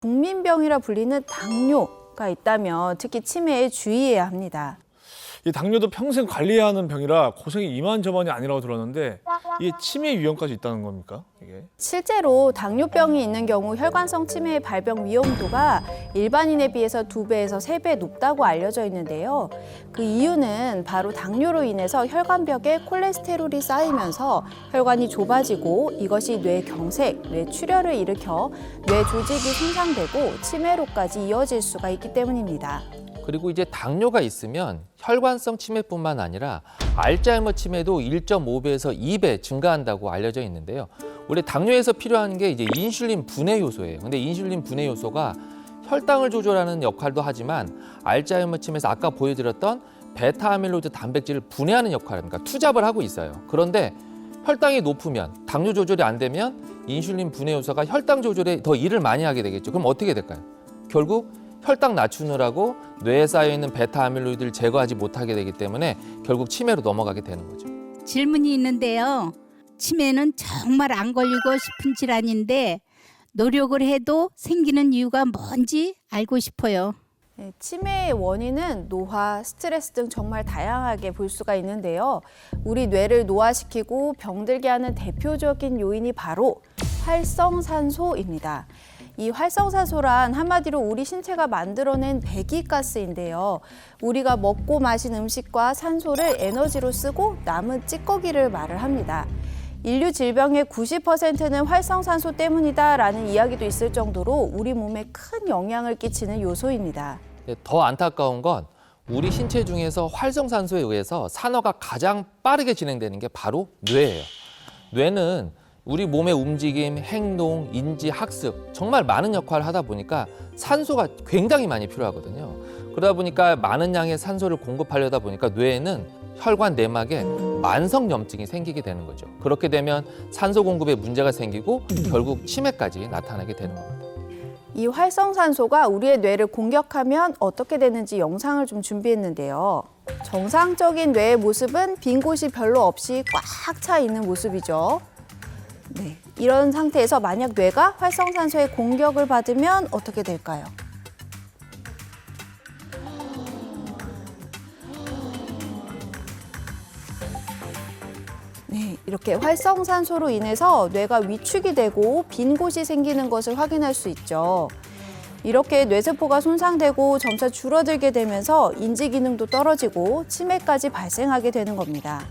국민병이라 불리는 당뇨가 있다면 특히 치매에 주의해야 합니다. 이 당뇨도 평생 관리해야 하는 병이라 고생이 이만저만이 아니라고 들었는데 이게 치매 위험까지 있다는 겁니까? 이게? 실제로 당뇨병이 있는 경우 혈관성 치매의 발병 위험도가 일반인에 비해서 2배에서 3배 높다고 알려져 있는데요. 그 이유는 바로 당뇨로 인해서 혈관벽에 콜레스테롤이 쌓이면서 혈관이 좁아지고 이것이 뇌경색, 뇌출혈을 일으켜 뇌 조직이 손상되고 치매로까지 이어질 수가 있기 때문입니다. 그리고 이제 당뇨가 있으면 혈관성 치매뿐만 아니라 알츠하이머 치매도 1.5배에서 2배 증가한다고 알려져 있는데요. 원래 당뇨에서 필요한 게 이제 인슐린 분해 요소예요. 근데 인슐린 분해 요소가 혈당을 조절하는 역할도 하지만 알츠하이머 치매에서 아까 보여드렸던 베타 아밀로이드 단백질을 분해하는 역할을 그러니까 투잡을 하고 있어요. 그런데 혈당이 높으면 당뇨 조절이 안 되면 인슐린 분해 요소가 혈당 조절에 더 일을 많이 하게 되겠죠. 그럼 어떻게 될까요? 결국 혈당 낮추느라고 뇌에 쌓여있는 베타 아밀로이드를 제거하지 못하게 되기 때문에 결국 치매로 넘어가게 되는 거죠. 질문이 있는데요. 치매는 정말 안 걸리고 싶은 질환인데 노력을 해도 생기는 이유가 뭔지 알고 싶어요. 네, 치매의 원인은 노화, 스트레스 등 정말 다양하게 볼 수가 있는데요. 우리 뇌를 노화시키고 병들게 하는 대표적인 요인이 바로 활성산소입니다. 이 활성산소란 한마디로 우리 신체가 만들어낸 배기가스인데요. 우리가 먹고 마신 음식과 산소를 에너지로 쓰고 남은 찌꺼기를 말을 합니다. 인류 질병의 90%는 활성산소 때문이다라는 이야기도 있을 정도로 우리 몸에 큰 영향을 끼치는 요소입니다. 더 안타까운 건 우리 신체 중에서 활성산소에 의해서 산화가 가장 빠르게 진행되는 게 바로 뇌예요. 뇌는 우리 몸의 움직임, 행동, 인지, 학습 정말 많은 역할을 하다 보니까 산소가 굉장히 많이 필요하거든요. 그러다 보니까 많은 양의 산소를 공급하려다 보니까 뇌에는 혈관 내막에 만성염증이 생기게 되는 거죠. 그렇게 되면 산소 공급에 문제가 생기고 결국 치매까지 나타나게 되는 겁니다. 이 활성산소가 우리의 뇌를 공격하면 어떻게 되는지 영상을 좀 준비했는데요. 정상적인 뇌의 모습은 빈 곳이 별로 없이 꽉 차 있는 모습이죠. 네, 이런 상태에서 만약 뇌가 활성산소의 공격을 받으면 어떻게 될까요? 네, 이렇게 활성산소로 인해서 뇌가 위축이 되고 빈 곳이 생기는 것을 확인할 수 있죠. 이렇게 뇌세포가 손상되고 점차 줄어들게 되면서 인지 기능도 떨어지고 치매까지 발생하게 되는 겁니다.